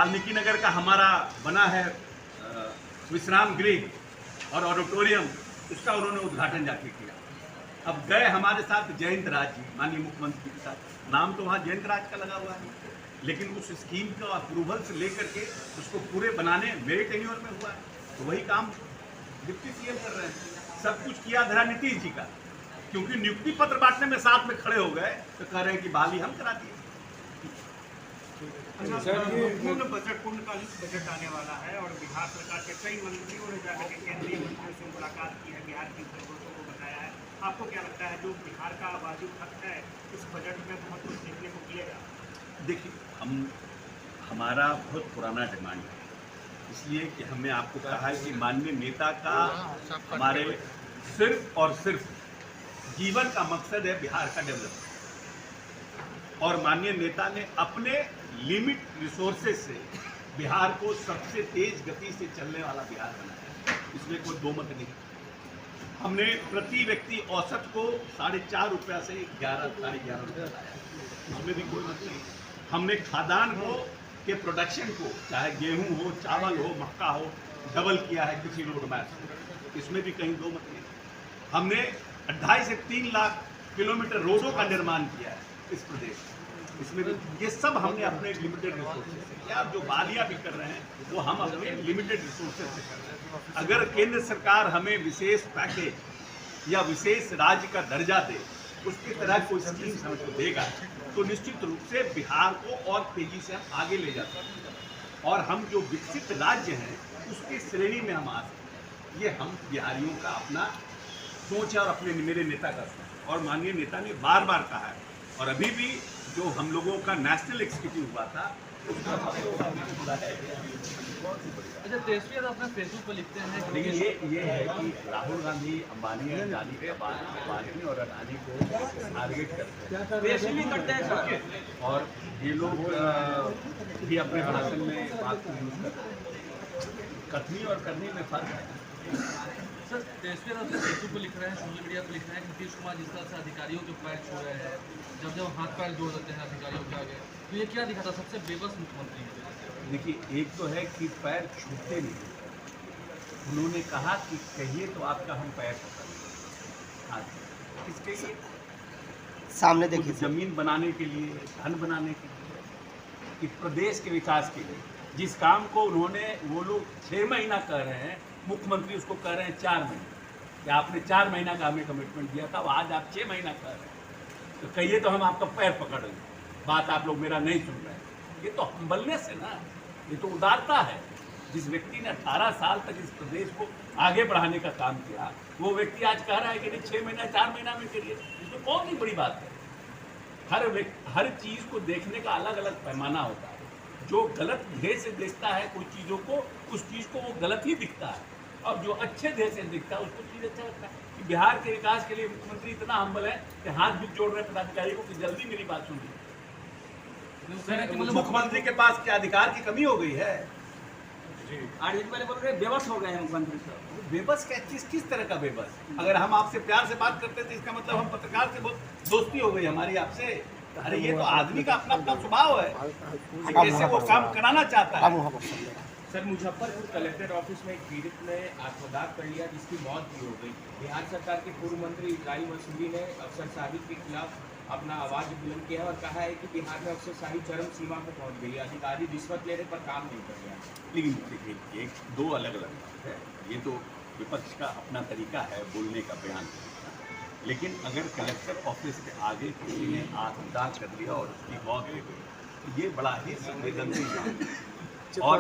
वाल्मीकि नगर का हमारा बना है विश्राम गृह और ऑडिटोरियम, उसका उन्होंने उद्घाटन जाके किया। अब गए हमारे साथ जयंत राज जी, माननीय मुख्यमंत्री के साथ, नाम तो वहाँ जयंत राज का लगा हुआ है, लेकिन उस स्कीम का अप्रूवल से लेकर के उसको पूरे बनाने मेरे टेन्योर में हुआ है। तो वही काम डिप्टी सीएम कर रहे हैं। सब कुछ किया धरा नीतीश जी का, क्योंकि नियुक्ति पत्र बांटने में साथ में खड़े हो गए तो कह रहे हैं कि बहाली हम करा दिए। पूर्ण बजट, पूर्णकालिक बजट आने वाला है और बिहार सरकार के कई मंत्रियों ने जाकर के केंद्रीय मंत्रियों से मुलाकात की है, बिहार की जरूरतों को बताया है। आपको क्या लगता है जो बिहार का वाजिब हक है इस बजट में बहुत कुछ देखने को मिलेगा? देखिए, हमारा बहुत पुराना डिमांड है, इसलिए कि हमने आपको कहा है कि माननीय नेता का हमारे सिर्फ और सिर्फ जीवन का मकसद है बिहार का डेवलपमेंट, और माननीय नेता ने अपने लिमिट रिसोर्सेज से बिहार को सबसे तेज गति से चलने वाला बिहार बनाया, इसमें कोई दो मत नहीं। हमने प्रति व्यक्ति औसत को 4.5 रुपया से 11-11.5 रुपया लाया, इसमें भी कोई मत नहीं। हमने खाद्यान्न को के प्रोडक्शन को, चाहे गेहूं हो, चावल हो, मक्का हो, डबल किया है किसी रोड मैप, इसमें भी कहीं दो मत नहीं। हमने 2.5 से 3 लाख किलोमीटर रोडों का निर्माण किया है इस प्रदेश में, इसमें भी ये सब हमने अपने लिमिटेड रिसोर्सेज से किया। जो बालियाँ भी कर रहे हैं वो हम अपने लिमिटेड रिसोर्सेज से कर रहे हैं। अगर केंद्र सरकार हमें विशेष पैकेज या विशेष राज्य का दर्जा दे, उसकी तरह कोई स्कीम हमको देगा तो निश्चित रूप से बिहार को और तेजी से हम आगे ले जा सकते हैं और हम जो विकसित राज्य हैं उसकी श्रेणी में हम आ सकते हैं। ये हम बिहारियों का अपना सोच है और अपने मेरे नेता का सोच, और माननीय नेता ने बार बार कहा है, और अभी भी जो हम लोगों का नेशनल एग्जीक्यूटिव हुआ था उसका अच्छा, तेजस्वी यादव अपने फेसबुक पर लिखते हैं, लेकिन ये है कि राहुल गांधी अंबानी और अडानी को टारगेट करते हैं और ये लोग भी अपने भाषण में बात को यूज करते हैं। कथनी और करनी में फर्क है। सर, तेजस्वी यादव अपने फेसबुक पर लिख रहे हैं, सोशल मीडिया पर लिख रहे हैं, नीतीश कुमार जिस तरह से अधिकारियों के पैर छू रहे हैं, जब हाथ पैर जोड़ देते हैं अधिकारियों के आगे, तो ये क्या दिखाता? सबसे बेबस मुख्यमंत्री है। देखिए, एक तो है कि पैर छूते नहीं, उन्होंने कहा कि कहिए तो आपका हम पैर पकड़, किसके लिए? सामने देखिए, जमीन बनाने के लिए, धन बनाने के लिए, कि प्रदेश के विकास के लिए। जिस काम को उन्होंने, वो लोग 6 महीना कह रहे हैं, मुख्यमंत्री उसको कह रहे हैं 4 महीने, कि आपने 4 महीना का हमें कमिटमेंट दिया था, आज आप 6 महीना कह रहे हैं, तो कहिए तो हम आपका पैर पकड़ लें, बात आप लोग मेरा नहीं सुन रहे हैं। ये तो हम्बलनेस है ना, ये तो उदारता है। जिस व्यक्ति ने 18 साल तक इस प्रदेश को आगे बढ़ाने का काम किया, वो व्यक्ति आज कह रहा है कि नहीं 6 महीना 4 महीना में करिए, इसमें बहुत ही बड़ी बात है। हर चीज़ को देखने का अलग अलग पैमाना होता है। जो गलत ध्येय से देखता है कोई चीज़ों को, उस चीज़ को वो गलत ही दिखता है, और जो अच्छे ध्येय से दिखता है उसको चीज़ अच्छा लगता है। कि बिहार के विकास के लिए मुख्यमंत्री इतना हम्बल है कि हाथ भी जोड़ रहे पदाधिकारी को कि जल्दी मेरी बात सुनिए। मुख्यमंत्री के पास क्या अधिकार की कमी हो गई है? आरजेडी वाले बोल रहे बेबस हो गए हैं मुख्यमंत्री साहब। बेबस क्या चीज? किस तरह का बेबस? अगर हम आपसे प्यार से बात करते थे इसका मतलब हम पत्रकार से बहुत दोस्ती हो गई हमारी आपसे। अरे ये तो आदमी का अपना अपना स्वभाव है, कैसे वो काम कराना चाहता है। सर, मुजफ्फरपुर कलेक्टर ऑफिस में एक पीड़ित ने आत्मदाह कर लिया जिसकी मौत भी हो गई। बिहार सरकार के पूर्व मंत्री इब्राहिम मसूरी ने अफसर साहिब के खिलाफ अपना आवाज बुलंद किया और कहा है कि बिहार में अफसर साहिब चरम सीमा पर पहुंच गई, अधिकारी रिश्वत लेने पर काम नहीं कर रहा। लेकिन देखिए, एक दो अलग अलग बात है। ये तो विपक्ष का अपना तरीका है बोलने का, बयान करने का, लेकिन अगर कलेक्टर ऑफिस के आगे किसी ने आत्मदाह कर लिया और उसकी मौत हो गई तो ये बड़ा ही संवेदनशील, और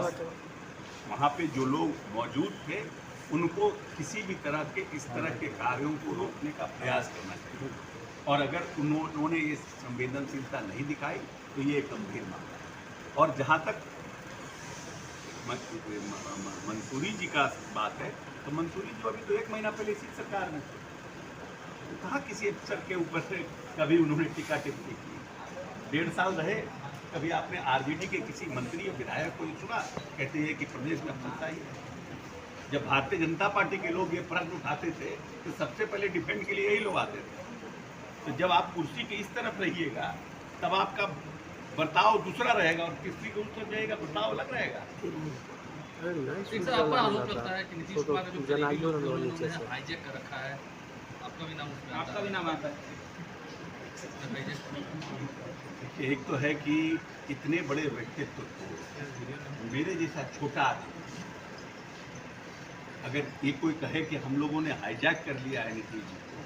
वहाँ पे जो लोग मौजूद थे उनको किसी भी तरह के इस तरह के कार्यों को रोकने का प्रयास करना चाहिए, और अगर उन्होंने ये संवेदनशीलता नहीं दिखाई तो ये एक गंभीर मामला है। और जहाँ तक मंसूरी जी का बात है, तो मंसूरी जी अभी तो 1 महीना पहले इसी सरकार में थे, तो कहाँ किसी अफसर के ऊपर से कभी उन्होंने टीका टिप्पणी की? 1.5 साल रहे, कभी आपने आरजेडी के किसी मंत्री या विधायक को सुना कहते हैं कि प्रदेश में अफसरशाही है? जब भारतीय जनता पार्टी के लोग ये प्रश्न उठाते थे तो सबसे पहले डिफेंड के लिए यही लोग आते थे। तो जब आप कुर्सी के इस तरफ रहिएगा तब आपका बर्ताव दूसरा रहेगा और किसी को उसका जाएगा बर्ताव अलग रहेगा। एक सर आपका आरोप लगता है कि नीतीश कुमार का जो करीबी लोग थे, उन्होंने हाईजैक कर रखा है, आपका भी नाम उसमें आता आपका भी नाम आता है। है। एक तो है कि इतने बड़े व्यक्तित्व को मेरे जैसा छोटा आदमी अगर ये कोई कहे कि हम लोगों ने हाईजैक कर लिया है नीतीश जी को,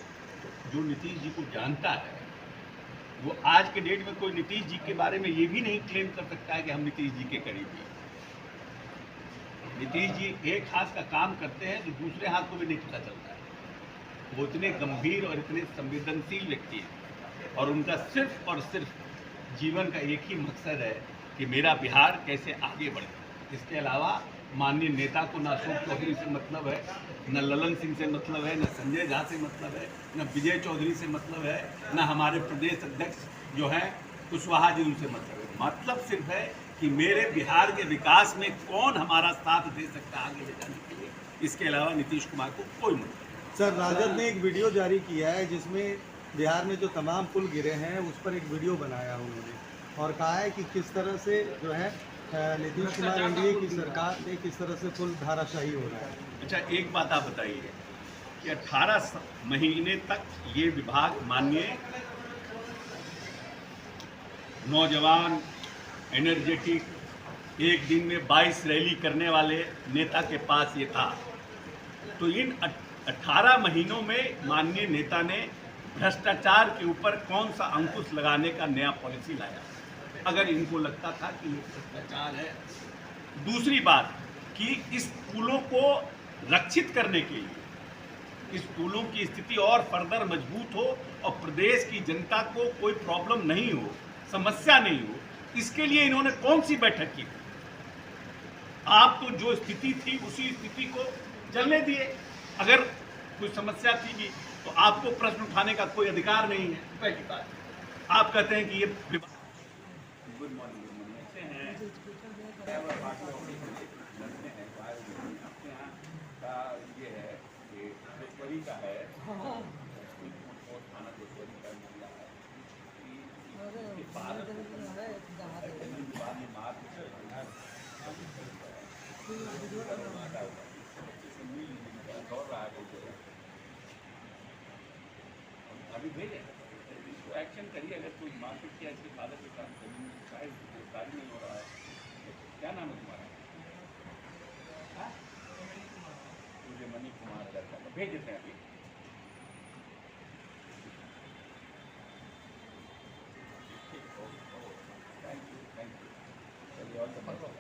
जो नीतीश जी को जानता है वो आज के डेट में कोई नीतीश जी के बारे में ये भी नहीं क्लेम कर सकता है कि हम नीतीश जी के करीबी हैं। नीतीश जी एक हाथ का काम करते हैं तो दूसरे हाथ को भी नहीं पता चलता है। वो इतने गंभीर और इतने संवेदनशील व्यक्ति हैं और उनका सिर्फ और सिर्फ जीवन का एक ही मकसद है कि मेरा बिहार कैसे आगे बढ़े। इसके अलावा माननीय नेता को ना अशोक चौधरी से मतलब है, न ललन सिंह से मतलब है, न संजय झा से मतलब है, न विजय चौधरी से मतलब है, न हमारे प्रदेश अध्यक्ष जो हैं कुशवाहा जी उनसे मतलब है। मतलब सिर्फ है कि मेरे बिहार के विकास में कौन हमारा साथ दे सकता है आगे ले जाने के लिए। इसके अलावा नीतीश कुमार को कोई मतलब नहीं। सर, राजद ने एक वीडियो जारी किया है जिसमें बिहार में जो तमाम पुल गिरे हैं उस पर एक वीडियो बनाया उन्होंने और कहा है कि किस तरह से जो है नीतीश कुमार एनडीए की सरकार में किस तरह से पुल धाराशाही हो रहा है। अच्छा, एक बात आप बताइए कि 18 महीने तक ये विभाग माननीय नौजवान एनर्जेटिक एक दिन में 22 रैली करने वाले नेता के पास ये था, तो इन 18 महीनों में माननीय नेता ने भ्रष्टाचार के ऊपर कौन सा अंकुश लगाने का नया पॉलिसी लाया, अगर इनको लगता था कि ये भ्रष्टाचार है। दूसरी बात कि इस पुलों को रक्षित करने के लिए, इस पुलों की स्थिति और फर्दर मजबूत हो और प्रदेश की जनता को कोई प्रॉब्लम नहीं हो, समस्या नहीं हो, इसके लिए इन्होंने कौन सी बैठक की? आप तो जो स्थिति थी उसी स्थिति को चलने दिए। अगर कोई समस्या थी भी तो आपको प्रश्न उठाने का कोई अधिकार नहीं है। पहली बात, आप कहते हैं कि ये गुड मॉर्निंग ऐसे हैं लड़ते हैं आपके यहाँ का ये है कि दोपहरी का है थाना दोपहरी का मामला है कि भारत अभी भेजे इसको एक्शन करिए। अगर कोई मारपीट किया इसके फादर के साथ जमीन शायद गिरफ्तारी नहीं हो रहा है। क्या नाम है तुम्हारा? मुझे मनी कुमार लड़का का भेज देते हैं अभी। थैंक यू चलिए और सब ऑफिस